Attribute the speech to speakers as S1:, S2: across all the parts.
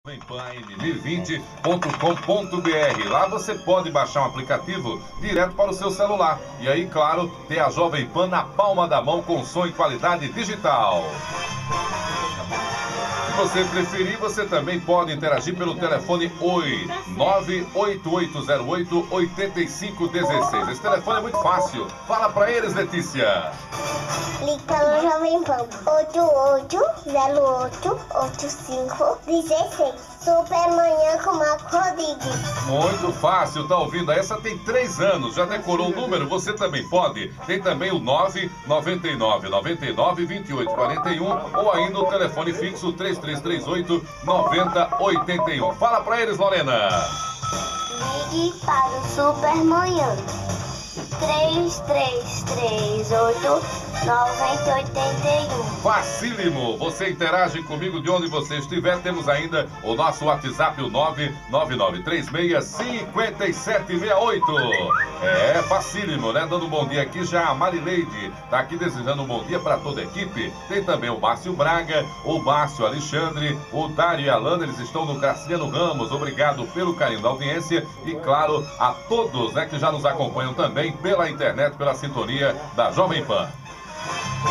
S1: jovempan2020.com.br. Lá você pode baixar um aplicativo direto para o seu celular. E aí, claro, ter a Jovem Pan na palma da mão com som e qualidade digital. Se você preferir, você também pode interagir pelo telefone 98808-8516. Esse telefone é muito fácil. Fala pra eles, Letícia.
S2: Liga no Jovem Pan 8808-8516. Supermanhã com Marco Rodrigues.
S1: Muito fácil, tá ouvindo? Essa tem 3 anos, já decorou o número? Você também pode. Tem também o 999-99-2841 ou ainda o telefone fixo 3338-9081. Fala pra eles, Lorena.
S2: Ligue para o Supermanhã 3338-9081.
S1: Facílimo, você interage comigo de onde você estiver. Temos ainda o nosso WhatsApp, o 999365768. É facílimo, né? Dando um bom dia aqui já a Marileide tá aqui desejando um bom dia para toda a equipe. Tem também o Márcio Braga, o Márcio Alexandre, o Dário e a Alana, eles estão no Graciano Ramos. Obrigado pelo carinho da audiência e, claro, a todos, né, que já nos acompanham também pela internet, pela sintonia da Jovem Pan.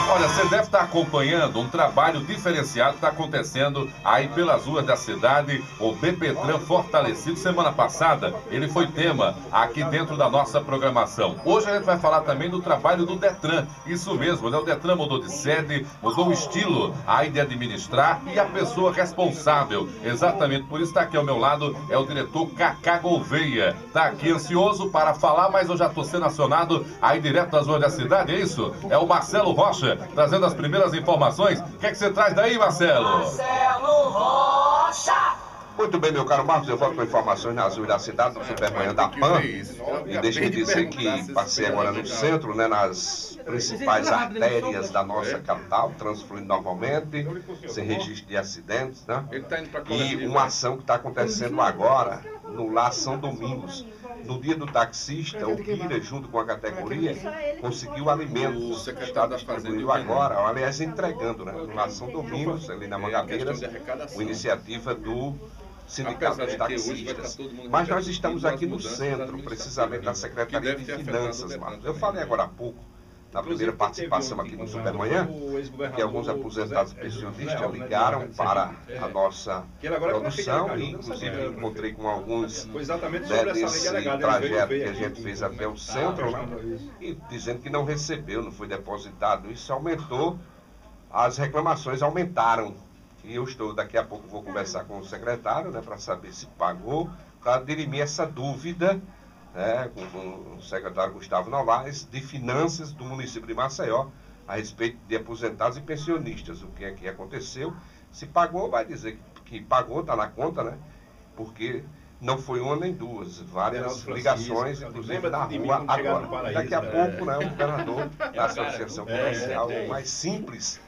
S1: Olha, você deve estar acompanhando um trabalho diferenciado que está acontecendo aí pelas ruas da cidade, o BPTran fortalecido. Semana passada, ele foi tema aqui dentro da nossa programação. Hoje a gente vai falar também do trabalho do Detran. Isso mesmo, né? O Detran mudou de sede, mudou o estilo aí de administrar e a pessoa responsável. Exatamente por isso está aqui ao meu lado, é o diretor Cacá Gouveia. Está aqui ansioso para falar, mas eu já estou sendo acionado aí direto das ruas da cidade, é isso? É o Marcelo Rocha trazendo as primeiras informações. O que é que você traz daí, Marcelo?
S3: Marcelo Rocha!
S4: Muito bem, meu caro Marcos, eu volto com informações nas ruas da cidade, no Supermanhã da PAN. E deixa eu dizer que passei agora no centro, né, nas principais artérias da nossa capital, transfluindo normalmente, sem registro de acidentes, né? E uma ação que está acontecendo agora no Lar São Domingos. No dia do taxista, o Pira, junto com a categoria, conseguiu alimentos. Está distribuindo agora, aliás, entregando, né? No Lar São Domingos, ali na Mangabeiras, uma iniciativa do Sindicato dos Taxistas. Mas nós estamos aqui no centro, precisamente na Secretaria de Finanças, Marcos. Eu falei agora há pouco, na primeira participação aqui no Supermanhã, que alguns aposentados e pensionistas ligaram para a nossa produção e, inclusive, encontrei com alguns desse trajeto que a gente fez até o centro, né, e dizendo que não recebeu, não foi depositado. Isso aumentou, as reclamações aumentaram. E eu estou, daqui a pouco, vou conversar com o secretário, né, para saber se pagou, para dirimir essa dúvida, né, com o secretário Gustavo Novaes, de Finanças do município de Maceió, a respeito de aposentados e pensionistas. O que é que aconteceu? Se pagou, vai dizer que pagou, está na conta, né? Porque não foi uma nem duas, várias ligações, inclusive na rua agora. Daqui a pouco, né, o governador da Associação Comercial, o mais simples,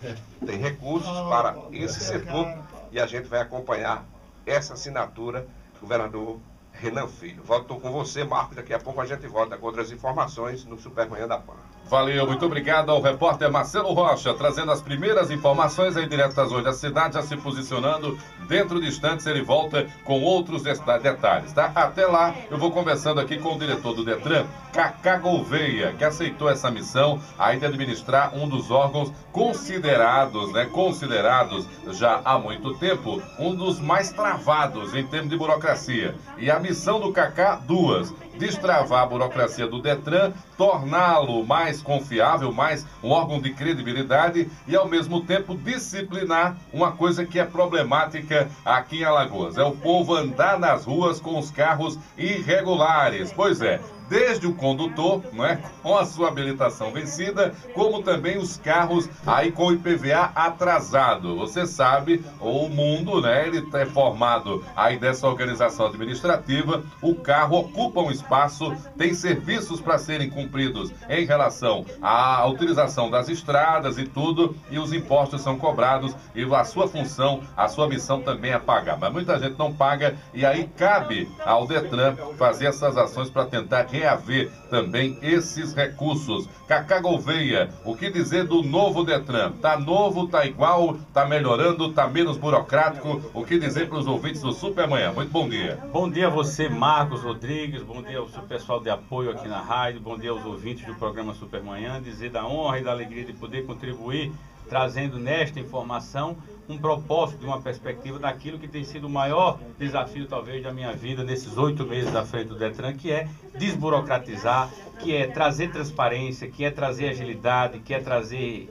S4: tem recursos para esse setor e a gente vai acompanhar essa assinatura, governador Renan Filho. Volto com você, Marcos, daqui a pouco a gente volta com outras informações no Supermanhã da PAN.
S1: Valeu, muito obrigado ao repórter Marcelo Rocha, trazendo as primeiras informações aí direto das ruas da cidade, já se posicionando. Dentro de instantes ele volta com outros detalhes, tá? Até lá, eu vou conversando aqui com o diretor do Detran, Cacá Gouveia, que aceitou essa missão aí de administrar um dos órgãos considerados, né? Considerados já há muito tempo, um dos mais travados em termos de burocracia. E a missão do Cacá, duas: destravar a burocracia do Detran, torná-lo mais confiável, mais um órgão de credibilidade e, ao mesmo tempo, disciplinar uma coisa que é problemática aqui em Alagoas. É o povo andar nas ruas com os carros irregulares. Pois é, desde o condutor, não é, com a sua habilitação vencida, como também os carros aí com o IPVA atrasado. Você sabe, o mundo, né, ele é formado aí dessa organização administrativa, o carro ocupa um espaço, tem serviços para serem cumpridos em relação à utilização das estradas e tudo, e os impostos são cobrados e a sua função, a sua missão também é pagar. Mas muita gente não paga e aí cabe ao Detran fazer essas ações para tentar quer haver também esses recursos. Cacá Gouveia, o que dizer do novo Detran? Tá novo, tá igual, tá melhorando, tá menos burocrático? O que dizer para os ouvintes do Supermanhã? Muito bom dia.
S5: Bom dia a você, Marcos Rodrigues, bom dia ao seu pessoal de apoio aqui na rádio, bom dia aos ouvintes do programa Supermanhã, dizer da honra e da alegria de poder contribuir, trazendo nesta informação um propósito de uma perspectiva daquilo que tem sido o maior desafio, talvez, da minha vida nesses 8 meses à frente do Detran, que é desburocratizar, que é trazer transparência, que é trazer agilidade, que é trazer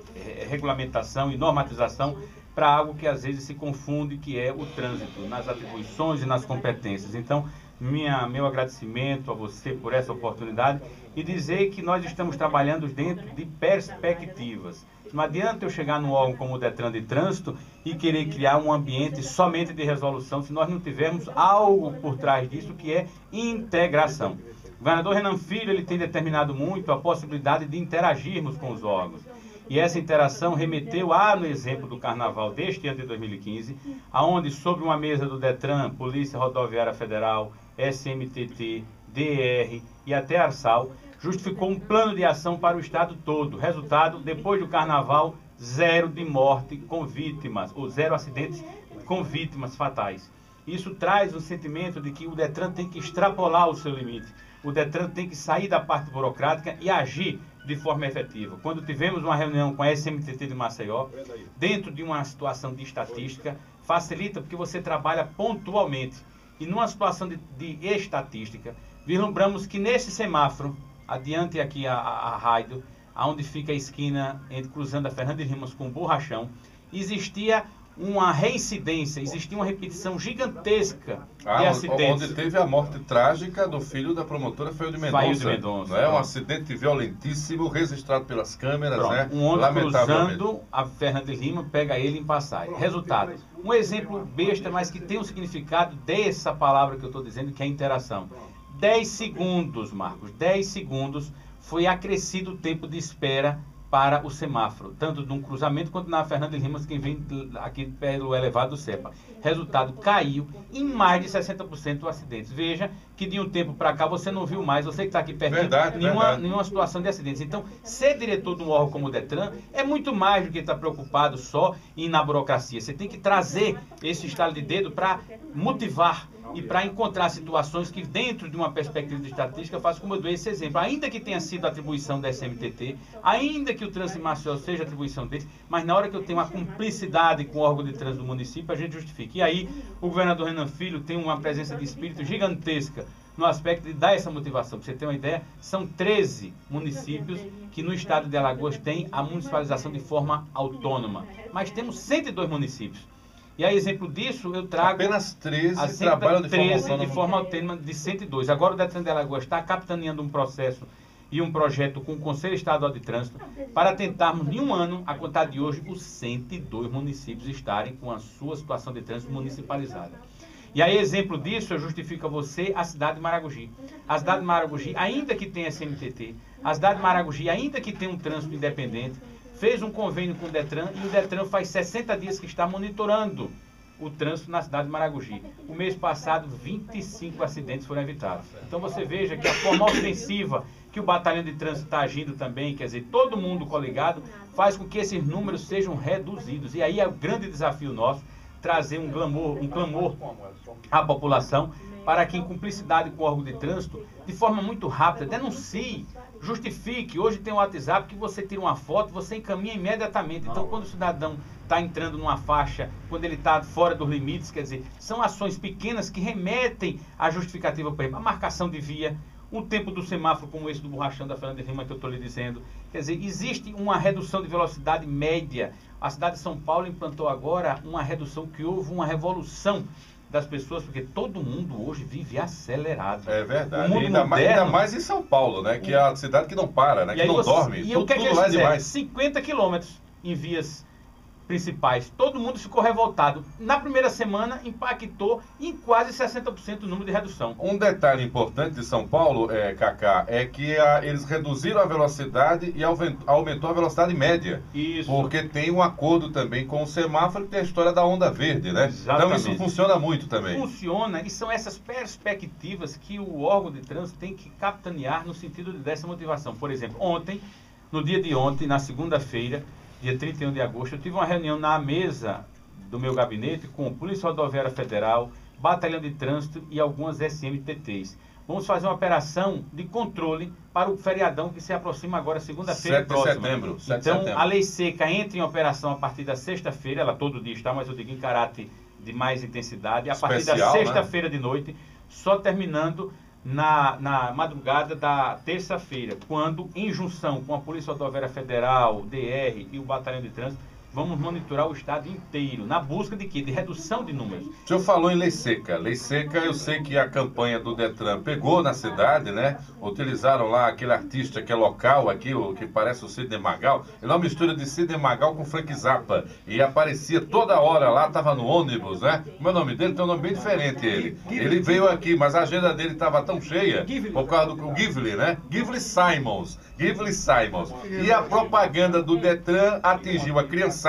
S5: regulamentação e normatização para algo que às vezes se confunde, que é o trânsito, nas atribuições e nas competências. Então, meu agradecimento a você por essa oportunidade e dizer que nós estamos trabalhando dentro de perspectivas. Não adianta eu chegar num órgão como o Detran de Trânsito e querer criar um ambiente somente de resolução se nós não tivermos algo por trás disso que é integração. O governador Renan Filho ele tem determinado muito a possibilidade de interagirmos com os órgãos. E essa interação remeteu no exemplo do Carnaval deste ano de 2015, aonde sobre uma mesa do Detran, Polícia Rodoviária Federal, SMTT, DR e até Arsal, justificou um plano de ação para o estado todo. Resultado, depois do Carnaval, 0 de morte com vítimas, ou 0 acidentes com vítimas fatais. Isso traz um sentimento de que o Detran tem que extrapolar o seu limite. O Detran tem que sair da parte burocrática e agir de forma efetiva. Quando tivemos uma reunião com a SMTT de Maceió, dentro de uma situação de estatística, facilita porque você trabalha pontualmente. E numa situação de estatística, vislumbramos que nesse semáforo, adiante aqui a rádio, onde fica a esquina entre cruzando a Fernando de Rimas com o Borrachão, existia uma reincidência, existia uma repetição gigantesca de acidentes.
S1: Onde teve a morte trágica do filho da promotora Fail de Mendonça. Não é? Um acidente violentíssimo, registrado pelas câmeras, né?
S5: Um ônibus cruzando a Fernando de Rimas, pega ele em passagem. Resultado, um exemplo besta, mas que tem um significado dessa palavra que eu estou dizendo, que é interação. 10 segundos, Marcos, 10 segundos foi acrescido o tempo de espera para o semáforo, tanto de um cruzamento quanto na Fernando de Rimas, quem vem aqui pelo elevado do CEPA. Resultado, caiu em mais de 60% dos acidentes. Veja que de um tempo para cá você não viu mais, você que está aqui perto, nenhuma situação de acidentes. Então, ser diretor de um órgão como o Detran é muito mais do que estar preocupado só em ir na burocracia. Você tem que trazer esse estalo de dedo para motivar e para encontrar situações que dentro de uma perspectiva de estatística façam como eu dou esse exemplo. Ainda que tenha sido atribuição da SMTT, ainda que o trânsito em Maceió seja atribuição deles, mas na hora que eu tenho uma cumplicidade com o órgão de trânsito do município, a gente justifica. E aí o governador Renan Filho tem uma presença de espírito gigantesca no aspecto de dar essa motivação. Para você ter uma ideia, são 13 municípios que no estado de Alagoas têm a municipalização de forma autônoma. Mas temos 102 municípios. E a exemplo disso, eu trago
S1: apenas 13 trabalham
S5: de forma autônoma de 102. Agora o Detran de Alagoas está capitaneando um processo e um projeto com o Conselho Estadual de Trânsito para tentarmos, em um ano, a contar de hoje, os 102 municípios estarem com a sua situação de trânsito municipalizada. E aí, exemplo disso, eu justifico a você a cidade de Maragogi. A cidade de Maragogi, ainda que tenha SMTT, a cidade de Maragogi, ainda que tenha um trânsito independente, fez um convênio com o Detran e o Detran faz 60 dias que está monitorando o trânsito na cidade de Maragogi. O mês passado, 25 acidentes foram evitados. Então você veja que a forma ofensiva que o batalhão de trânsito está agindo também, quer dizer, todo mundo coligado, faz com que esses números sejam reduzidos. E aí é o grande desafio nosso, trazer um clamor à população para que, em cumplicidade com o órgão de trânsito, de forma muito rápida, denuncie, justifique. Hoje tem um WhatsApp que você tira uma foto, você encaminha imediatamente. Então, quando o cidadão está entrando numa faixa, quando ele está fora dos limites, quer dizer, são ações pequenas que remetem à justificativa, por exemplo, a marcação de via, um tempo do semáforo como esse do Borrachão da Fernando de Rimas que eu estou lhe dizendo. Quer dizer, existe uma redução de velocidade média. A cidade de São Paulo implantou agora uma redução que houve uma revolução das pessoas, porque todo mundo hoje vive acelerado.
S1: É verdade. Ainda mais em São Paulo, né? Que é a cidade que não para, né? Que não dorme.
S5: E o que é que eles fizeram? 50 quilômetros em vias principais, todo mundo ficou revoltado. Na primeira semana, impactou em quase 60% o número de redução.
S1: Um detalhe importante de São Paulo, Cacá, é que eles reduziram a velocidade e aumentou a velocidade média.
S5: Isso.
S1: Porque tem um acordo também com o semáforo, que tem a história da onda verde, né?
S5: Exatamente.
S1: Então isso funciona muito também.
S5: Funciona, e são essas perspectivas que o órgão de trânsito tem que capitanear no sentido dessa motivação. Por exemplo, ontem, no dia de ontem, na segunda-feira, dia 31 de agosto, eu tive uma reunião na mesa do meu gabinete com Polícia Rodoviária Federal, Batalhão de Trânsito e algumas SMTTs. Vamos fazer uma operação de controle para o feriadão que se aproxima agora, segunda-feira próxima.
S1: 7 de setembro.
S5: Então, a lei seca entra em operação a partir da sexta-feira, ela todo dia está, mas eu digo em caráter de mais intensidade, a partir da sexta-feira, né, de noite, só terminando na madrugada da terça-feira, quando, em junção com a Polícia Rodoviária Federal, DR e o Batalhão de Trânsito, vamos monitorar o estado inteiro, na busca de quê? De redução de números.
S1: O senhor falou em lei seca. Lei seca, eu sei que a campanha do Detran pegou na cidade, né? Utilizaram lá aquele artista que é local aqui, o que parece o Sidney Magal. Ele é uma mistura de Sidney Magal com Frank Zappa. E aparecia toda hora lá, estava no ônibus, né? Como é o nome dele? Tem um nome bem diferente, ele. Ele veio aqui, mas a agenda dele estava tão cheia, por causa do Gively, né? Gively Simons. E a propaganda do Detran atingiu a criançada,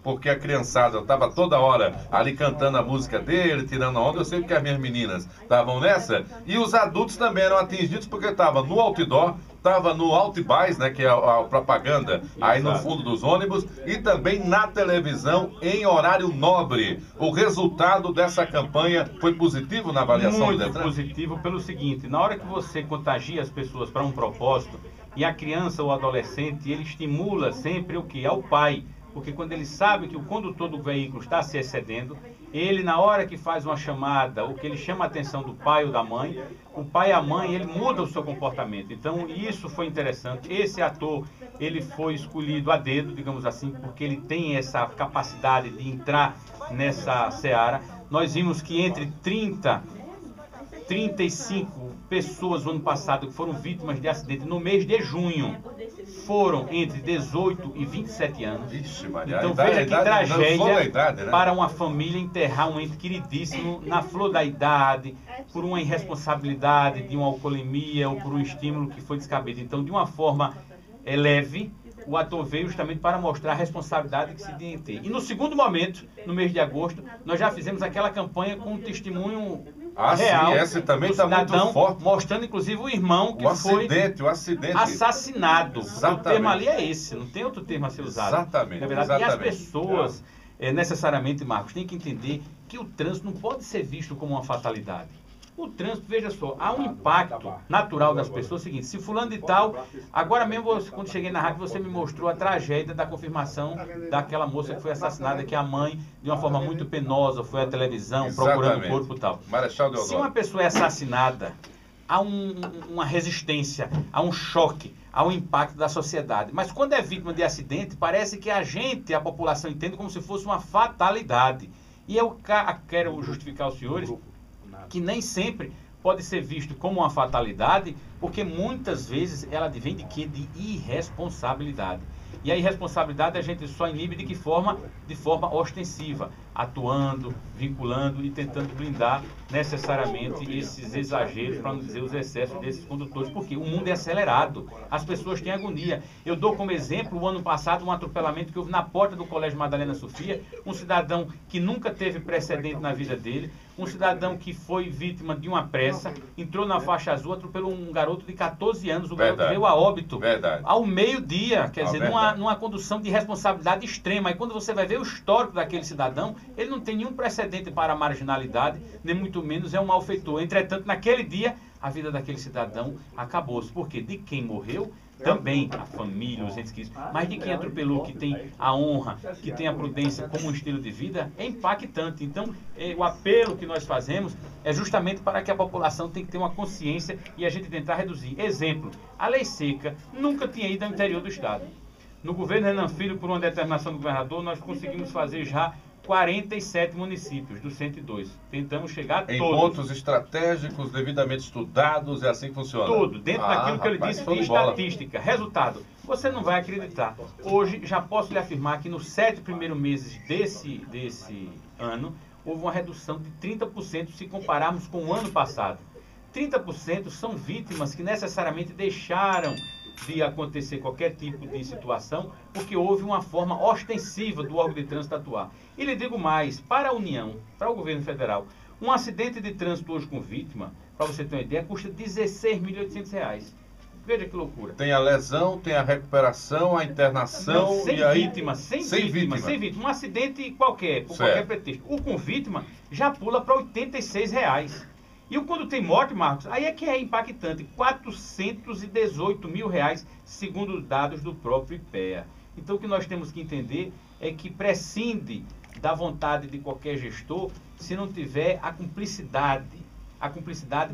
S1: porque a criançada estava toda hora ali cantando a música dele, tirando a onda. Eu sei que as minhas meninas estavam nessa. E os adultos também eram atingidos, porque estavam no outdoor, estava no Outbuys, né, que é a propaganda aí no fundo dos ônibus, e também na televisão em horário nobre. O resultado dessa campanha foi positivo na avaliação do Detran?
S5: Muito positivo pelo seguinte: na hora que você contagia as pessoas para um propósito, e a criança ou adolescente, ele estimula sempre o que? Ao pai. Porque quando ele sabe que o condutor do veículo está se excedendo, ele, na hora que faz uma chamada, ou que ele chama a atenção do pai ou da mãe, o pai e a mãe, ele muda o seu comportamento. Então, isso foi interessante. Esse ator, ele foi escolhido a dedo, digamos assim, porque ele tem essa capacidade de entrar nessa seara. Nós vimos que entre 35 pessoas no ano passado que foram vítimas de acidente no mês de junho foram entre 18 e 27 anos.
S1: Ixi, Maria,
S5: então veja que tragédia,
S1: né?
S5: Para uma família enterrar um ente queridíssimo na flor da idade, por uma irresponsabilidade, de uma alcoolemia ou por um estímulo que foi descabido. Então, de uma forma leve, o ator veio justamente para mostrar a responsabilidade que se tem em ter. E no segundo momento, no mês de agosto, nós já fizemos aquela campanha com um testemunho real.
S1: Sim, esse também está muito forte.
S5: Mostrando, inclusive, o irmão que foi assassinado.
S1: Exatamente.
S5: O termo ali é esse, não tem outro termo a ser usado.
S1: Exatamente.
S5: Na verdade,
S1: exatamente.
S5: E as pessoas, necessariamente, Marcos, têm que entender que o trânsito não pode ser visto como uma fatalidade. O trânsito, veja só, há um impacto natural das pessoas. É o seguinte: se fulano de tal, agora mesmo, quando cheguei na rádio, você me mostrou a tragédia da confirmação daquela moça que foi assassinada, que a mãe, de uma forma muito penosa, foi à televisão,
S1: exatamente,
S5: procurando o corpo e tal.
S1: Marechal Deodoro.
S5: Se uma pessoa é assassinada, há uma resistência, há um choque, há um impacto da sociedade. Mas quando é vítima de acidente, parece que a população entende como se fosse uma fatalidade. E eu quero justificar aos senhores que nem sempre pode ser visto como uma fatalidade, porque muitas vezes ela vem de quê? De irresponsabilidade. E a irresponsabilidade a gente só inibe de que forma? De forma ostensiva, atuando, vinculando e tentando blindar necessariamente esses exageros, para não dizer os excessos desses condutores, porque o mundo é acelerado, as pessoas têm agonia. Eu dou como exemplo, o ano passado, um atropelamento que houve na porta do Colégio Madalena Sofia, um cidadão que nunca teve precedente na vida dele, um cidadão que foi vítima de uma pressa, entrou na faixa azul, atropelou um garoto de 14 anos, o garoto veio a óbito ao meio-dia, quer dizer, numa condução de responsabilidade extrema. E quando você vai ver o histórico daquele cidadão, ele não tem nenhum precedente para a marginalidade, nem muito menos é um malfeitor. Entretanto, naquele dia, a vida daquele cidadão acabou-se. Porque de quem morreu, também a família, os entes queridos, mas de quem atropelou, que tem a honra, que tem a prudência como um estilo de vida, é impactante. Então, o apelo que nós fazemos é justamente para que a população tenha que ter uma consciência e a gente tentar reduzir. Exemplo, a lei seca nunca tinha ido ao interior do estado. No governo Renan Filho, por uma determinação do governador, nós conseguimos fazer já 47 municípios dos 102. Tentamos chegar a todos.
S1: Em pontos estratégicos, devidamente estudados, é assim que funciona?
S5: Tudo, dentro daquilo que ele disse de estatística. Resultado, Você não vai acreditar. Hoje, já posso lhe afirmar que nos 7 primeiros meses desse ano, houve uma redução de 30% se compararmos com o ano passado. 30% são vítimas que necessariamente deixaram de acontecer qualquer tipo de situação, porque houve uma forma ostensiva do órgão de trânsito atuar. E lhe digo mais, para a União, para o governo federal, um acidente de trânsito hoje com vítima, para você ter uma ideia, custa R$ 16.800. Veja que loucura.
S1: Tem a lesão, tem a recuperação, a internação.
S5: Não, sem
S1: e aí...
S5: vítima. Um acidente qualquer, por qualquer pretexto. O com vítima já pula para R$ 86. E o quando tem morte, Marcos, aí é que é impactante. R$ 418 mil, segundo dados do próprio IPEA. Então o que nós temos que entender é que prescinde da vontade de qualquer gestor se não tiver a cumplicidade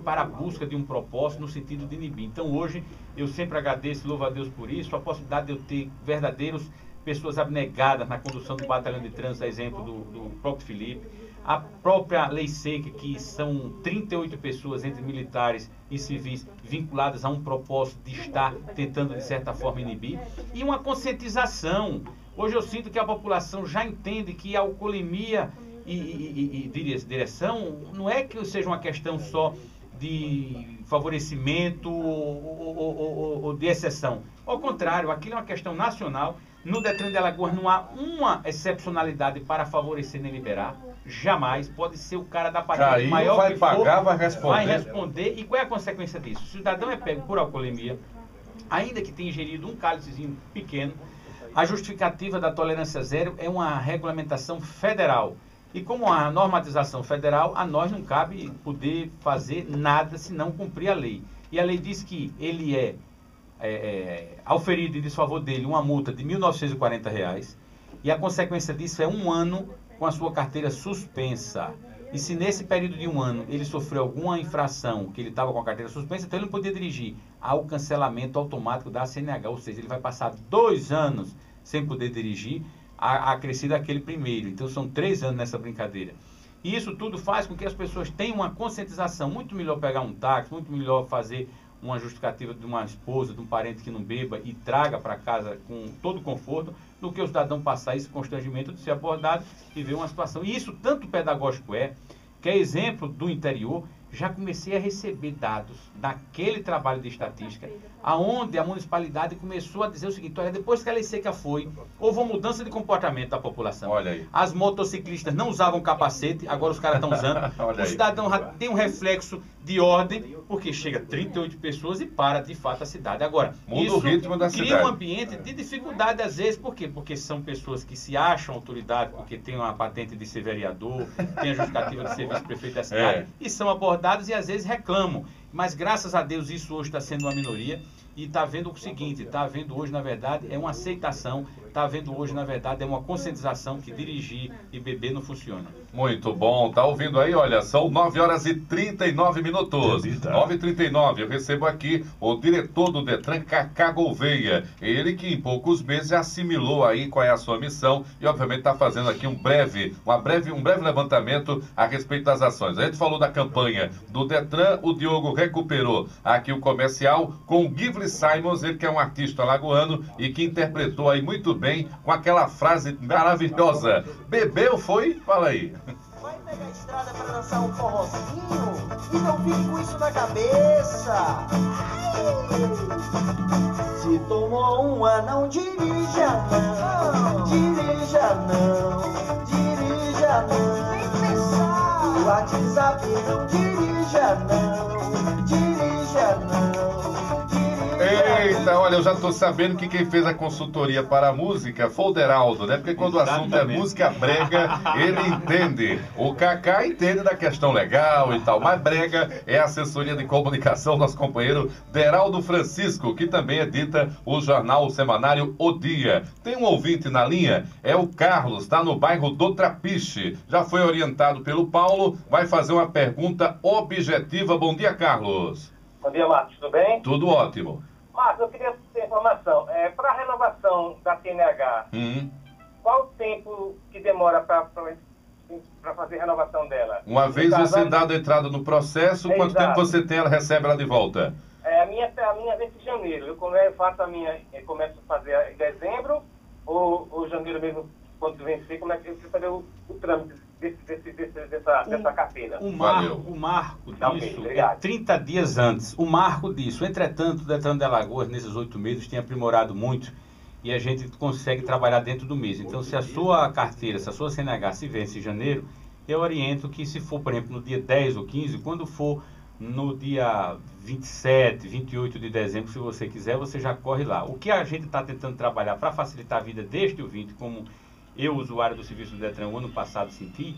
S5: para a busca de um propósito no sentido de inibir. Então hoje eu sempre agradeço, louvo a Deus por isso, a possibilidade de eu ter verdadeiros pessoas abnegadas na condução do batalhão de trânsito, a exemplo do próprio Felipe, a própria Lei Seca, que são 38 pessoas entre militares e civis vinculadas a um propósito de estar tentando de certa forma inibir, e uma conscientização. Hoje eu sinto que a população já entende que a alcoolemia e direção não é que seja uma questão só de favorecimento ou de exceção. Ao contrário, aquilo é uma questão nacional. No Detran de Alagoas não há uma excepcionalidade para favorecer nem liberar. Jamais. Pode ser o cara da patente maior
S1: vai
S5: que
S1: pagar,
S5: for,
S1: vai
S5: responder. E qual é a consequência disso? O cidadão é pego por alcoolemia, ainda que tenha ingerido um cálicezinho pequeno. A justificativa da tolerância zero é uma regulamentação federal. E como a normatização federal, a nós não cabe poder fazer nada se não cumprir a lei. E a lei diz que ele auferido em desfavor dele uma multa de R$ 1.940, e a consequência disso é 1 ano com a sua carteira suspensa. E se nesse período de 1 ano ele sofreu alguma infração, que ele estava com a carteira suspensa, então ele não podia dirigir, ao cancelamento automático da CNH, ou seja, ele vai passar 2 anos sem poder dirigir, acrescido aquele primeiro. Então são 3 anos nessa brincadeira. E isso tudo faz com que as pessoas tenham uma conscientização. Muito melhor pegar um táxi, muito melhor fazer uma justificativa de uma esposa, de um parente que não beba e traga para casa com todo conforto, do que o cidadão passar esse constrangimento de ser abordado e ver uma situação. E isso tanto pedagógico que é exemplo do interior. Já comecei a receber dados daquele trabalho de estatística, aonde a municipalidade começou a dizer o seguinte: olha, depois que a Lei Seca foi, houve uma mudança de comportamento da população.
S1: Olha aí.
S5: As motociclistas não usavam capacete, agora os caras estão usando. O cidadão já tem um reflexo de ordem, porque chega 38 pessoas e para de fato a cidade. Agora,
S1: muda o ritmo da cidade.
S5: Cria um ambiente de dificuldade às vezes. Por quê? Porque são pessoas que se acham autoridade, porque tem uma patente de ser vereador, tem a justificativa de ser vice-prefeito da cidade, e são abordados e às vezes reclamam. Mas graças a Deus isso hoje está sendo uma minoria, e está havendo o seguinte, está havendo hoje na verdade é uma aceitação, está havendo hoje na verdade é uma conscientização que dirigir e beber não funciona.
S1: Muito bom, tá ouvindo aí? Olha, são 9h39. 9h39, eu recebo aqui o diretor do Detran, Cacá Gouveia. Ele que em poucos meses assimilou aí qual é a sua missão e obviamente está fazendo aqui um breve levantamento a respeito das ações. A gente falou da campanha do Detran, o Diogo recuperou aqui o comercial com o Givli Simons, ele que é um artista alagoano e que interpretou aí muito bem com aquela frase maravilhosa: bebeu, foi? Fala aí.
S3: Vai pegar a estrada pra dançar um forrozinho e não fique com isso na cabeça. Se tomou uma, não dirija não, dirija não, dirija não. Vem pensar. O WhatsApp não dirija não, dirija não.
S1: Eita, olha, eu já tô sabendo que quem fez a consultoria para a música foi o Deraldo, né? Porque quando
S5: Exatamente.
S1: O assunto é música brega, ele entende. O Cacá entende da questão legal e tal, mas brega é a assessoria de comunicação do nosso companheiro Deraldo Francisco, que também edita o jornal semanário O Dia. Tem um ouvinte na linha, é o Carlos, está no bairro do Trapiche. Já foi orientado pelo Paulo, vai fazer uma pergunta objetiva. Bom dia, Carlos.
S6: Bom dia, Marcos, tudo bem?
S1: Tudo ótimo.
S6: Marcos, eu queria ter informação. Para a renovação da CNH, qual o tempo que demora para fazer a renovação dela?
S1: Uma vez você dado entrada no processo, quanto tempo você tem, ela recebe ela de volta?
S6: A minha minha vence em janeiro. Eu faço a minha, começo a fazer em dezembro ou janeiro mesmo, quando vencer, como é que você fazer o trâmite dessa carteira?
S5: O marco disso é 30 dias antes. O marco disso. Entretanto, o Detran de Alagoas, nesses 8 meses, tem aprimorado muito e a gente consegue trabalhar dentro do mês. Então, se a sua carteira, se a sua CNH se vence em janeiro, eu oriento que se for, por exemplo, no dia 10 ou 15, quando for no dia 27, 28 de dezembro, se você quiser, você já corre lá. O que a gente está tentando trabalhar para facilitar a vida deste ouvinte, como eu, usuário do serviço do Detran, o ano passado senti,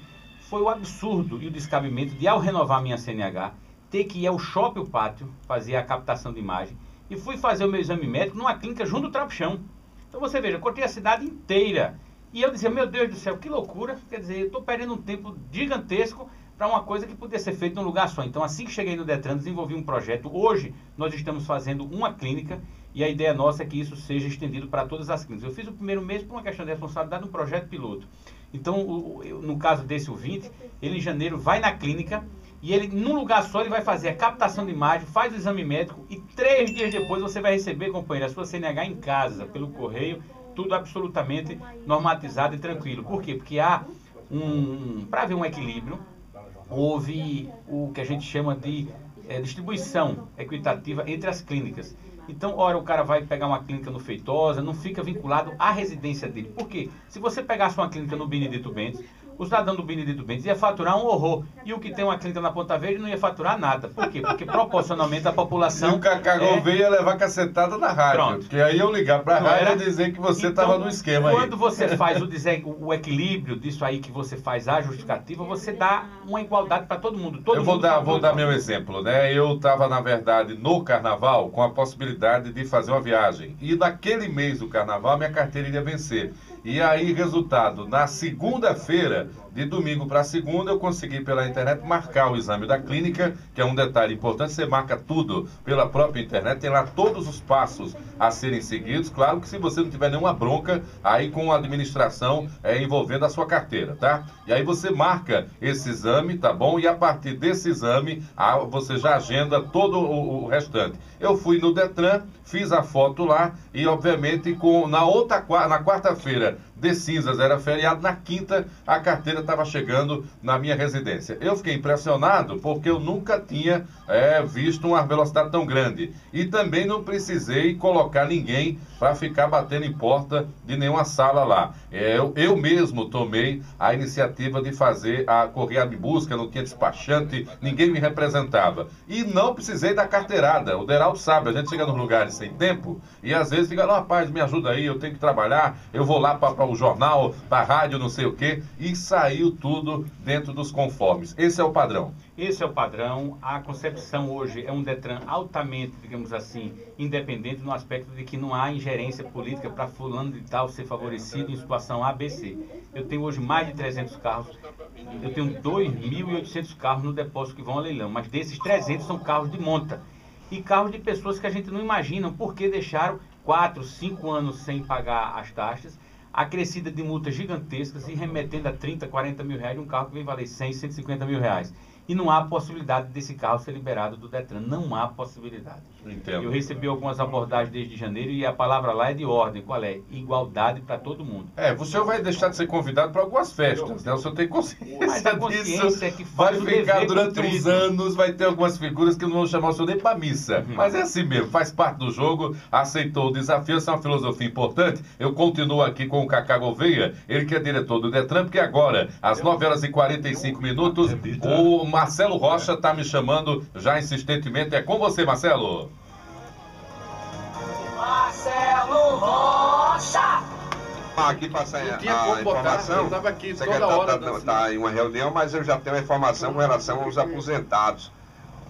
S5: foi o absurdo e o descabimento de, ao renovar minha CNH, ter que ir ao shopping, o pátio, fazer a captação de imagem, e fui fazer o meu exame médico numa clínica junto do Trapichão. Então você veja, eu cortei a cidade inteira. E eu dizia, meu Deus do céu, que loucura. Quer dizer, eu estou perdendo um tempo gigantesco para uma coisa que podia ser feita num lugar só. Então, assim que cheguei no Detran, desenvolvi um projeto. Hoje, nós estamos fazendo uma clínica e a ideia nossa é que isso seja estendido para todas as clínicas. Eu fiz o primeiro mês por uma questão de responsabilidade no projeto piloto. Então, no caso desse ouvinte, ele em janeiro vai na clínica e ele, num lugar só, ele vai fazer a captação de imagem, faz o exame médico e 3 dias depois você vai receber, companheiro, a sua CNH em casa, pelo correio, tudo absolutamente normatizado e tranquilo. Por quê? Porque há para haver um equilíbrio, houve o que a gente chama de distribuição equitativa entre as clínicas. Então, ora, o cara vai pegar uma clínica no Feitosa, não fica vinculado à residência dele. Por quê? Se você pegasse uma clínica no Benedito Bentes, o cidadão do Benedito Bentes ia faturar um horror. E o que tem uma clínica na Ponta Verde não ia faturar nada. Por quê? Porque proporcionalmente a população...
S1: E o Cacá Gouveia ia levar cacetada na rádio.
S5: Pronto.
S1: Porque aí eu ligar pra rádio e dizer que você estava no esquema aí.
S5: Quando você faz o equilíbrio disso aí, que você faz a justificativa, você dá uma igualdade para todo mundo. Eu vou
S1: dar meu exemplo, né? Eu estava, na verdade, no Carnaval com a possibilidade de fazer uma viagem. E naquele mês do Carnaval, minha carteira iria vencer. E aí, resultado, na segunda-feira, de domingo para segunda, eu consegui pela internet marcar o exame da clínica, que é um detalhe importante, você marca tudo pela própria internet, tem lá todos os passos a serem seguidos, claro que se você não tiver nenhuma bronca, aí com a administração envolvendo a sua carteira, tá? E aí você marca esse exame, tá bom? E a partir desse exame, você já agenda todo o restante. Eu fui no Detran, fiz a foto lá e, obviamente, na quarta-feira de cinzas era feriado, na quinta a carteira estava chegando na minha residência. Eu fiquei impressionado porque eu nunca tinha visto uma velocidade tão grande. E também não precisei colocar ninguém para ficar batendo em porta de nenhuma sala lá. Eu mesmo tomei a iniciativa de fazer a correia de busca, não tinha despachante, ninguém me representava. E não precisei da carteirada. O Deraldo sabe, a gente chega nos lugares sem tempo e às vezes fica, rapaz, me ajuda aí, eu tenho que trabalhar, eu vou lá para o jornal, para a rádio, não sei o quê, e saiu tudo dentro dos conformes. Esse é o padrão.
S5: Esse é o padrão. A concepção hoje é um Detran altamente, digamos assim, independente no aspecto de que não há ingerência política para fulano de tal ser favorecido em situação ABC. Eu tenho hoje mais de 300 carros, eu tenho 2.800 carros no depósito que vão a leilão, mas desses 300 são carros de monta. E carros de pessoas que a gente não imagina porque deixaram 4, 5 anos sem pagar as taxas, a crescida de multas gigantescas e remetendo a 30, 40 mil reais de um carro que vem valer 100, 150 mil reais. E não há possibilidade desse carro ser liberado do Detran. Não há possibilidade.
S1: Entendo.
S5: Eu recebi algumas abordagens desde janeiro e a palavra lá é de ordem. Qual é? Igualdade para todo mundo.
S1: O senhor vai deixar de ser convidado para algumas festas, né? O senhor tem consciência
S5: Mas a consciência
S1: disso.
S5: é que faz
S1: vai ficar durante uns anos, vai ter algumas figuras que não vão chamar o senhor nem para missa. Mas é assim mesmo, faz parte do jogo, aceitou o desafio, essa é uma filosofia importante. Eu continuo aqui com o Cacá Gouveia, ele que é diretor do Detran, porque agora, às 9h45, o Marcelo Rocha está me chamando já insistentemente. É com você, Marcelo.
S3: Marcelo Rocha!
S4: Aqui passar a informação.
S7: Eu estava aqui
S4: Você
S7: toda hora.
S4: Está em uma reunião, mas eu já tenho a informação com relação aos aposentados.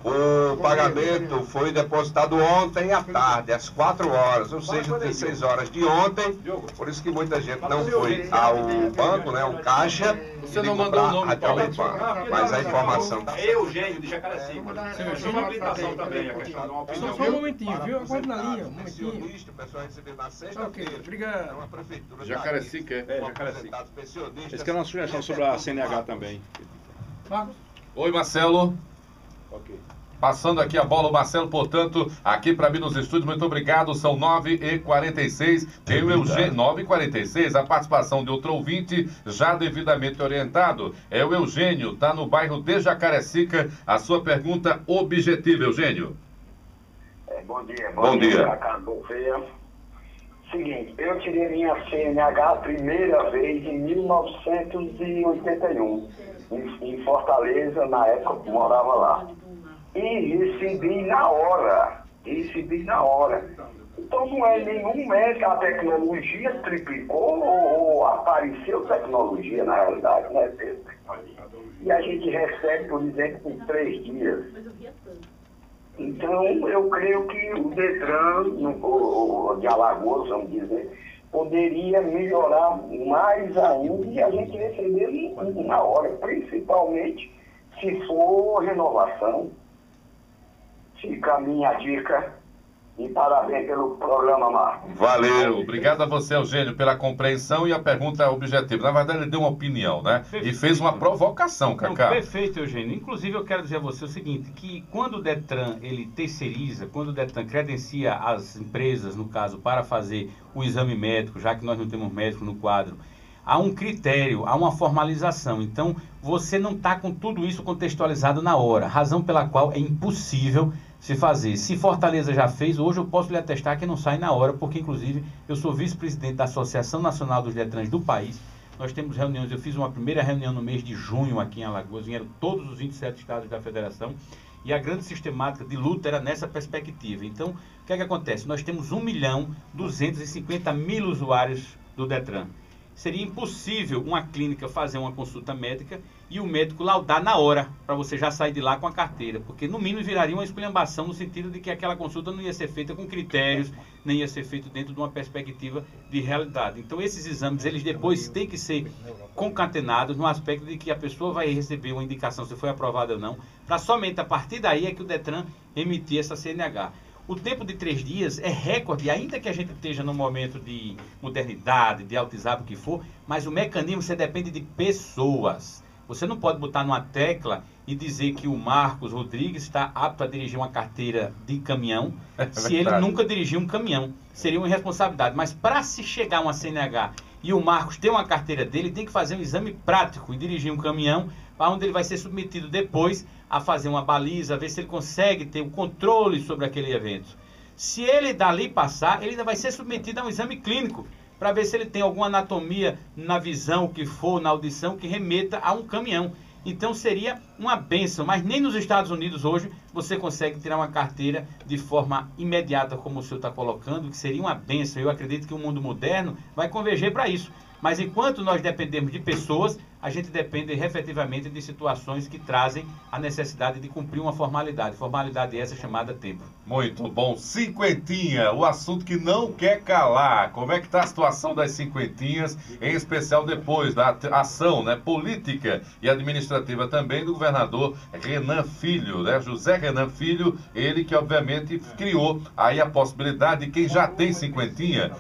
S4: O pagamento foi depositado ontem à tarde, às 4 horas, ou seja, 16 horas de ontem. Por isso que muita gente não foi ao banco, né, o caixa.
S7: Você não mandou o nome para o
S4: mas a informação está...
S8: Eugênio de Jacaraci. Você uma habilitação também, a questão de uma opinião.
S7: Só um momentinho, viu? Aguarde na linha, um momentinho.
S4: O pessoal recebeu na sexta-feira.
S7: Ok, obrigado.
S4: Uma prefeitura.
S7: Jacaraci quer.
S8: Jacaraci.
S7: Esse que é uma sugestão sobre a CNH também.
S1: Oi, Marcelo.
S7: Ok.
S1: Passando aqui a bola, o Marcelo, portanto, aqui para mim nos estúdios, muito obrigado, são 9h46, tem o Eugênio, 9h46, a participação de outro ouvinte, já devidamente orientado, é o Eugênio, está no bairro de Jacarecica, a sua pergunta objetiva, Eugênio.
S9: Bom dia.
S1: Bom dia.
S9: Seguinte, eu tirei minha CNH a primeira vez em 1981, em Fortaleza, na época que eu morava lá. E recebi na hora. Então não é nenhum mês que a tecnologia triplicou ou apareceu tecnologia, na realidade, né? E a gente recebe, por exemplo, em 3 dias. Então, eu creio que o Detran, de Alagoas, vamos dizer, poderia melhorar mais ainda e a gente receber na hora, principalmente se for renovação. Fica a minha dica e parabéns pelo programa, Marcos.
S1: Valeu, obrigado a você, Eugênio, pela compreensão e a pergunta objetiva. Na verdade, ele deu uma opinião, né? Perfeito. E fez uma provocação, Cacá.
S5: Não, perfeito, Eugênio. Inclusive, eu quero dizer a você o seguinte, que quando o Detran, ele terceiriza, quando o Detran credencia as empresas, no caso, para fazer o exame médico, já que nós não temos médico no quadro, há um critério, há uma formalização. Então, você não está com tudo isso contextualizado na hora, razão pela qual é impossível se fazer. Se Fortaleza já fez, hoje eu posso lhe atestar que não sai na hora, porque inclusive eu sou vice-presidente da Associação Nacional dos Detrans do país. Nós temos reuniões, eu fiz uma primeira reunião no mês de junho aqui em Alagoas, vieram todos os 27 estados da federação, e a grande sistemática de luta era nessa perspectiva. Então, o que é que acontece? Nós temos 1.250.000 usuários do Detran. Seria impossível uma clínica fazer uma consulta médica e o médico laudar na hora, para você já sair de lá com a carteira, porque no mínimo viraria uma esculhambação no sentido de que aquela consulta não ia ser feita com critérios, nem ia ser feito dentro de uma perspectiva de realidade. Então esses exames, eles depois têm que ser concatenados no aspecto de que a pessoa vai receber uma indicação se foi aprovada ou não, para somente a partir daí é que o Detran emitir essa CNH. O tempo de 3 dias é recorde, ainda que a gente esteja num momento de modernidade, de WhatsApp, o que for, mas o mecanismo, você depende de pessoas. Você não pode botar numa tecla e dizer que o Marcos Rodrigues está apto a dirigir uma carteira de caminhão, se ele nunca dirigiu um caminhão. Seria uma irresponsabilidade. Mas para se chegar a uma CNH e o Marcos ter uma carteira dele, tem que fazer um exame prático e dirigir um caminhão, para onde ele vai ser submetido depois a fazer uma baliza, a ver se ele consegue ter o controle sobre aquele evento. Se ele dali passar, ele ainda vai ser submetido a um exame clínico, para ver se ele tem alguma anatomia na visão, o que for, na audição, que remeta a um caminhão. Então seria uma bênção, mas nem nos Estados Unidos hoje você consegue tirar uma carteira de forma imediata, como o senhor está colocando, que seria uma bênção. Eu acredito que o mundo moderno vai converger para isso. Mas enquanto nós dependemos de pessoas, a gente depende efetivamente de situações que trazem a necessidade de cumprir uma formalidade. Formalidade essa chamada tempo.
S1: Muito bom. Cinquentinha, o assunto que não quer calar. Como é que está a situação das cinquentinhas, em especial depois da ação, né, política e administrativa também do governador Renan Filho, né? José Renan Filho, ele que obviamente criou aí a possibilidade de quem já tem cinquentinha,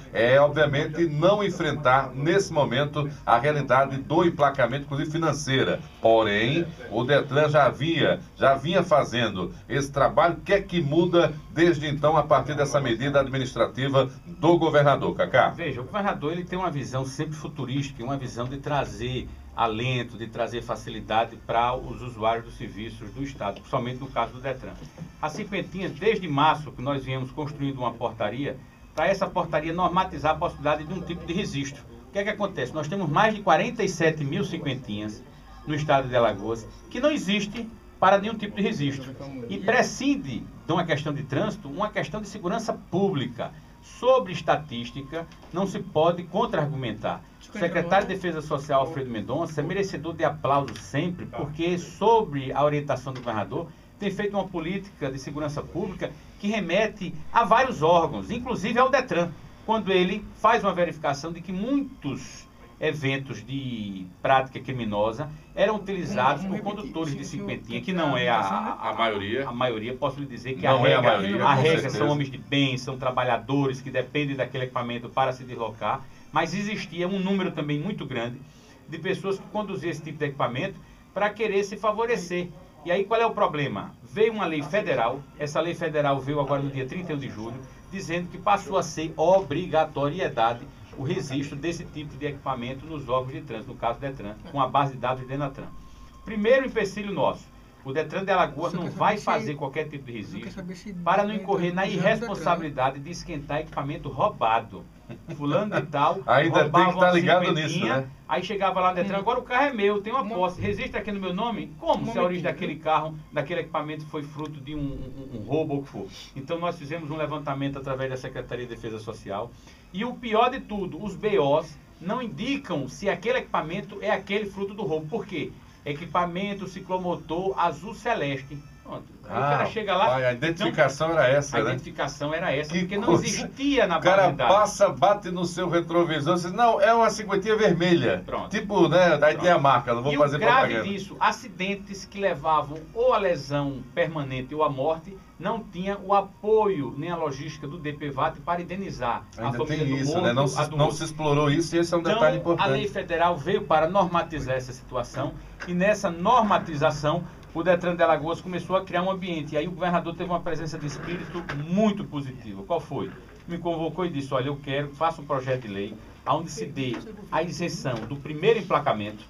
S1: obviamente não enfrentar nesse momento a realidade do emplacamento, inclusive financeira. Porém, o Detran já vinha fazendo esse trabalho. O que é que muda desde então a partir dessa medida administrativa do governador, Cacá?
S5: Veja, o governador ele tem uma visão sempre futurística, uma visão de trazer alento, de trazer facilidade para os usuários dos serviços do Estado, principalmente no caso do Detran. A cinquentinha, desde março, que nós viemos construindo uma portaria, para essa portaria normatizar a possibilidade de um tipo de registro. O que é que acontece? Nós temos mais de 47 mil cinquentinhas no estado de Alagoas que não existe para nenhum tipo de registro. E prescinde de uma questão de trânsito, uma questão de segurança pública. Sobre estatística, não se pode contra-argumentar. O secretário de Defesa Social, Alfredo Mendonça, é merecedor de aplauso sempre, porque sobre a orientação do governador, tem feito uma política de segurança pública que remete a vários órgãos, inclusive ao Detran, quando ele faz uma verificação de que muitos eventos de prática criminosa eram utilizados por condutores de cinquentinha, que não é a maioria. A maioria, posso lhe dizer que
S1: não
S5: a regra são homens de bem, são trabalhadores que dependem daquele equipamento para se deslocar, mas existia um número também muito grande de pessoas que conduziam esse tipo de equipamento para querer se favorecer. E aí qual é o problema? veio uma lei federal, essa lei federal veio agora no dia 31 de julho, dizendo que passou a ser obrigatoriedade o registro desse tipo de equipamento nos órgãos de trânsito, no caso DETRAN, com a base de dados de DENATRAN. Primeiro empecilho nosso, o DETRAN de Alagoas não vai fazer qualquer tipo de registro para não incorrer na irresponsabilidade de esquentar equipamento roubado. Fulano de tal,
S1: ainda tem que estar ligado nisso, né?
S5: Aí chegava lá no DETRAN, agora o carro é meu, tem uma posse, registra aqui no meu nome? Como? Se a origem daquele carro, daquele equipamento foi fruto de um roubo ou o que for. Então nós fizemos um levantamento através da Secretaria de Defesa Social. E o pior de tudo, os BOs não indicam se aquele equipamento é aquele fruto do roubo. Por quê? Equipamento ciclomotor azul celeste. Pronto. Aí o cara chega lá...
S1: A identificação era essa, né?
S5: A identificação era essa,
S1: Que
S5: porque não
S1: coisa.
S5: existia na
S1: O cara
S5: base de dados.
S1: passa, bate no seu retrovisor e diz, não, é uma cinquentinha vermelha.
S5: Pronto.
S1: Tipo, né, daí tem a marca, não vou fazer
S5: E o grave
S1: propaganda.
S5: disso, acidentes que levavam ou a lesão permanente ou a morte, não tinha o apoio nem a logística do DPVAT para indenizar a
S1: Ainda
S5: família
S1: tem
S5: do
S1: isso,
S5: morto,
S1: né? Não
S5: a do
S1: não
S5: outro.
S1: se explorou isso e esse é um detalhe
S5: Então,
S1: importante.
S5: a lei federal veio para normatizar essa situação e nessa normatização o DETRAN de Alagoas começou a criar um ambiente. E aí o governador teve uma presença de espírito muito positiva. Qual foi? Me convocou e disse, olha, eu quero, faça um projeto de lei onde se dê a isenção do primeiro emplacamento,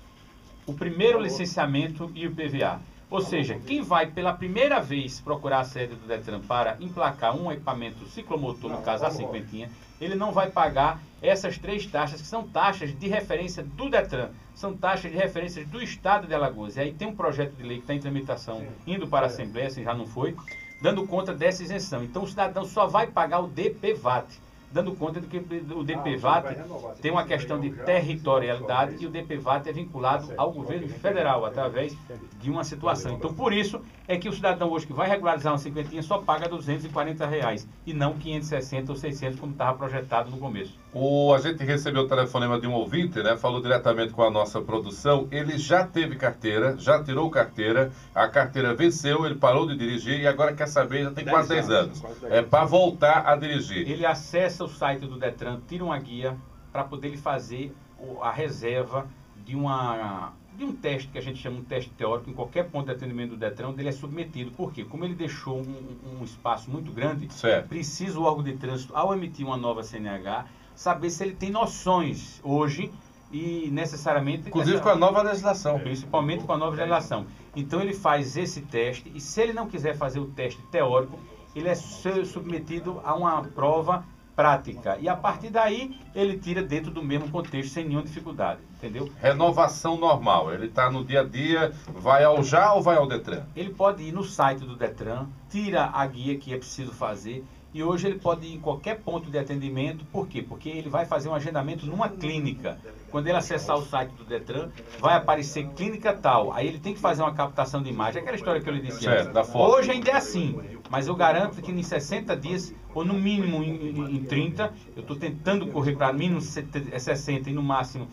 S5: o primeiro licenciamento e o PVA. Ou seja, quem vai pela primeira vez procurar a sede do DETRAN para emplacar um equipamento ciclomotor, no caso a cinquentinha, ele não vai pagar essas 3 taxas, que são taxas de referência do DETRAN, são taxas de referência do Estado de Alagoas. E aí tem um projeto de lei que está em tramitação, indo para a Assembleia, se já não foi, dando conta dessa isenção. Então o cidadão só vai pagar o DPVAT, dando conta de que o DPVAT tem uma questão de territorialidade e o DPVAT é vinculado ao governo federal através de uma situação. Então, por isso é que o cidadão hoje que vai regularizar uma cinquentinha só paga R$240 e não 560 ou 600 como estava projetado no começo.
S1: A gente recebeu o telefonema de um ouvinte, né? Falou diretamente com a nossa produção. Ele já teve carteira, já tirou carteira, a carteira venceu, ele parou de dirigir e agora quer saber, já tem quase 10 anos. É para voltar a dirigir.
S5: Ele acessa o site do DETRAN, tira uma guia para poder ele fazer a reserva de um teste, que a gente chama de teste teórico, em qualquer ponto de atendimento do DETRAN, onde ele é submetido. Por quê? Como ele deixou um espaço muito grande, precisa o órgão de trânsito, ao emitir uma nova CNH, saber se ele tem noções hoje e necessariamente...
S1: Inclusive com a nova legislação.
S5: Principalmente com a nova legislação. Então ele faz esse teste e se ele não quiser fazer o teste teórico, ele é submetido a uma prova prática. E a partir daí, ele tira dentro do mesmo contexto, sem nenhuma dificuldade. Entendeu?
S1: Renovação normal. Ele está no dia a dia, vai ao JA ou vai ao DETRAN?
S5: Ele pode ir no site do DETRAN, tira a guia que é preciso fazer. E hoje ele pode ir em qualquer ponto de atendimento. Por quê? Porque ele vai fazer um agendamento numa clínica. Quando ele acessar o site do DETRAN, vai aparecer clínica tal. Aí ele tem que fazer uma captação de imagem. Aquela história que eu lhe disse antes. Hoje ainda é assim. Mas eu garanto que em 60 dias, ou no mínimo em 30, eu estou tentando correr para mínimo 60 e no máximo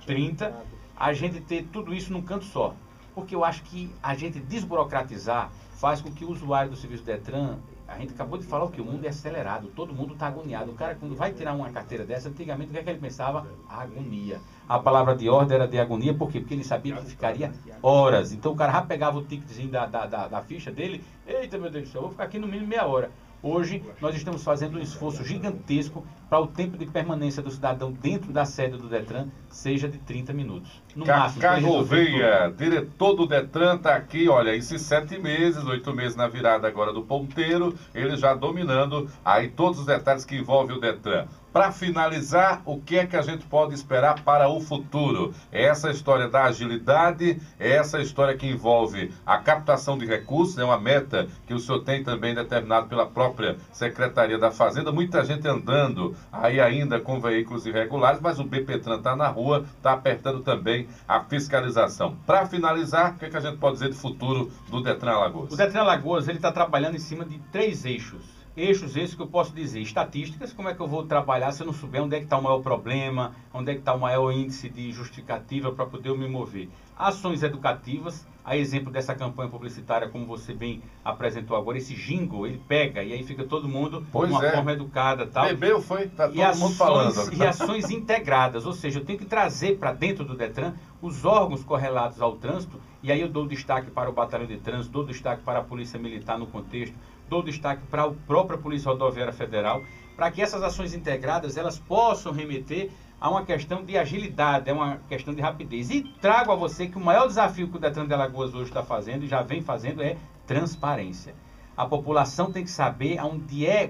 S5: 30, a gente ter tudo isso num canto só. Porque eu acho que a gente desburocratizar faz com que o usuário do serviço DETRAN... A gente acabou de falar o que o mundo é acelerado, todo mundo está agoniado. O cara, quando vai tirar uma carteira dessa, antigamente, o que é que ele pensava? Agonia. A palavra de ordem era de agonia, por quê? Porque ele sabia que ficaria horas. Então o cara já pegava o ticketzinho da ficha dele, eita meu Deus do céu, vou ficar aqui no mínimo meia hora. Hoje, nós estamos fazendo um esforço gigantesco para o tempo de permanência do cidadão dentro da sede do DETRAN seja de 30 minutos. No máximo.
S1: Cacá Gouveia, diretor do DETRAN, está aqui, olha, esses 7 meses, 8 meses na virada agora do ponteiro, ele já dominando aí todos os detalhes que envolvem o DETRAN. Para finalizar, o que é que a gente pode esperar para o futuro? É essa história da agilidade, é essa história que envolve a captação de recursos, é uma meta que o senhor tem também determinado pela própria Secretaria da Fazenda. Muita gente andando aí ainda com veículos irregulares, mas o BPTran está na rua, está apertando também a fiscalização. Para finalizar, o que é que a gente pode dizer do futuro do DETRAN Alagoas?
S5: O DETRAN Alagoas está trabalhando em cima de 3 eixos. Eixos esses que eu posso dizer, estatísticas, como é que eu vou trabalhar se eu não souber onde é que está o maior problema, onde é que está o maior índice de justificativa para poder eu me mover. ações educativas, a exemplo dessa campanha publicitária, como você bem apresentou agora, esse jingle, ele pega e aí fica todo mundo de uma forma educada. Tal.
S1: Bebeu, foi? Tá todo mundo falando.
S5: E ações integradas, ou seja, eu tenho que trazer para dentro do DETRAN os órgãos correlatos ao trânsito, e aí eu dou destaque para o Batalhão de Trânsito, dou destaque para a Polícia Militar no contexto, dou destaque para a própria Polícia Rodoviária Federal, para que essas ações integradas elas possam remeter a uma questão de agilidade, é uma questão de rapidez. E trago a você que o maior desafio que o DETRAN de Alagoas hoje está fazendo, e já vem fazendo, é transparência. A população tem que saber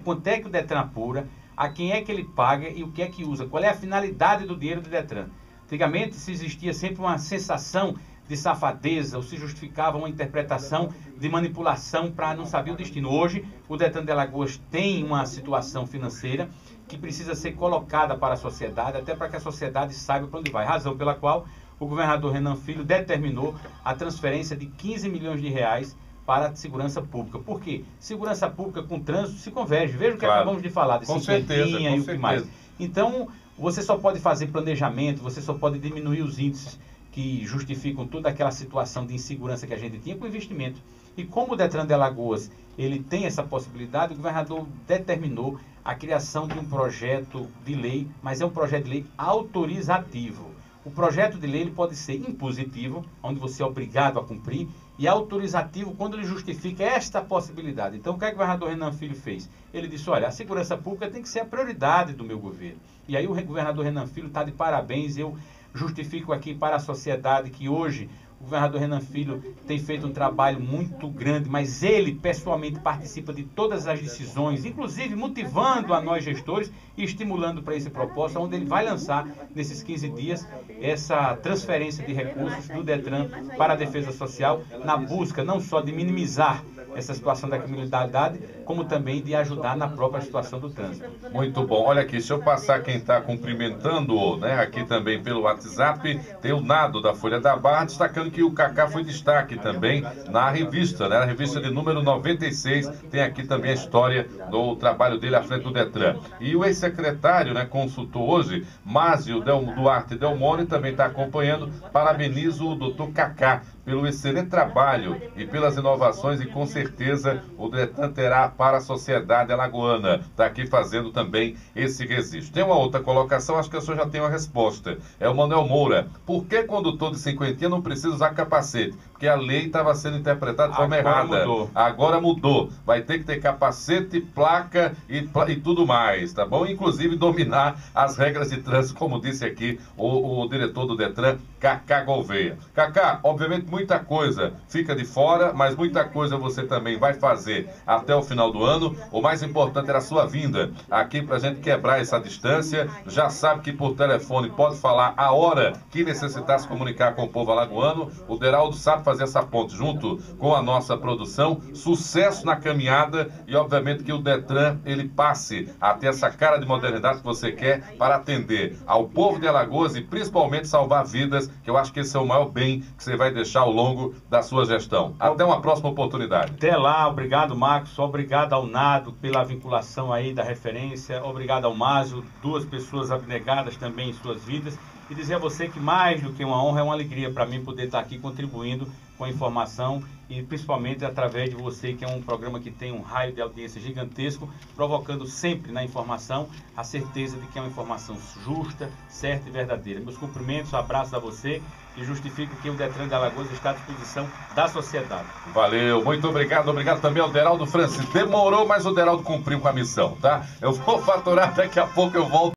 S5: quanto é que o DETRAN apura, a quem é que ele paga e o que é que usa, qual é a finalidade do dinheiro do DETRAN. Antigamente se existia sempre uma sensação de safadeza, ou se justificava uma interpretação de manipulação para não saber o destino. Hoje, o DETRAN de Alagoas tem uma situação financeira que precisa ser colocada para a sociedade, até para que a sociedade saiba para onde vai. Razão pela qual o governador Renan Filho determinou a transferência de 15 milhões de reais para a segurança pública. Por quê? Segurança pública com trânsito se converge. Veja o que acabamos de falar, de cinquentinha e o que mais. Então, você só pode fazer planejamento, você só pode diminuir os índices que justificam toda aquela situação de insegurança que a gente tinha com investimento. E como o DETRAN de Alagoas ele tem essa possibilidade, o governador determinou a criação de um projeto de lei, mas é um projeto de lei autorizativo. O projeto de lei ele pode ser impositivo, onde você é obrigado a cumprir, e autorizativo quando ele justifica esta possibilidade. Então, o que é que o governador Renan Filho fez? Ele disse, olha, a segurança pública tem que ser a prioridade do meu governo. E aí o governador Renan Filho está de parabéns. Eu justifico aqui para a sociedade que hoje o governador Renan Filho tem feito um trabalho muito grande, mas ele pessoalmente participa de todas as decisões, inclusive motivando a nós gestores e estimulando para esse propósito, onde ele vai lançar nesses 15 dias essa transferência de recursos do DETRAN para a defesa social, na busca não só de minimizar essa situação da criminalidade, como também de ajudar na própria situação do trânsito.
S1: Muito bom. Olha aqui, deixa eu passar quem está cumprimentando, né, aqui também pelo WhatsApp, tem o Nado da Folha da Barra, destacando que o Cacá foi destaque também na revista, né, a revista de número 96, tem aqui também a história do trabalho dele à frente do DETRAN. E o ex-secretário, né, consultou hoje, Másio Duarte Delmore, também está acompanhando, parabenizo o doutor Cacá pelo excelente trabalho e pelas inovações, e com certeza o DETRAN terá para a sociedade alagoana. Está aqui fazendo também esse registro. Tem uma outra colocação, acho que a senhora já tem uma resposta. É o Manuel Moura. Por que condutor de 50 não precisa usar capacete? Porque a lei estava sendo interpretada de forma errada. Agora mudou. Vai ter que ter capacete, placa e tudo mais, tá bom? Inclusive dominar as regras de trânsito, como disse aqui o diretor do DETRAN, Cacá Gouveia. Cacá, obviamente muita coisa fica de fora, mas muita coisa você também vai fazer até o final do ano. O mais importante era a sua vinda aqui para a gente quebrar essa distância. Já sabe que por telefone pode falar a hora que necessitar se comunicar com o povo alagoano. O Deraldo sabe fazer essa ponte junto com a nossa produção. Sucesso na caminhada e obviamente que o DETRAN ele passe a ter essa cara de modernidade que você quer para atender ao povo de Alagoas e principalmente salvar vidas, que eu acho que esse é o maior bem que você vai deixar ao longo da sua gestão. Até uma próxima oportunidade.
S5: Até lá, obrigado Marcos, obrigado ao Nado pela vinculação aí da referência, obrigado ao Másio, duas pessoas abnegadas também em suas vidas, e dizer a você que mais do que uma honra, é uma alegria para mim poder estar aqui contribuindo com a informação e principalmente através de você, que é um programa que tem um raio de audiência gigantesco, provocando sempre na informação a certeza de que é uma informação justa, certa e verdadeira. Meus cumprimentos, abraços a você e justifico que o DETRAN de Alagoas está à disposição da sociedade.
S1: Valeu, muito obrigado. Obrigado também ao Deraldo Francis. Demorou, mas o Deraldo cumpriu com a missão, tá? Eu vou faturar, daqui a pouco eu volto.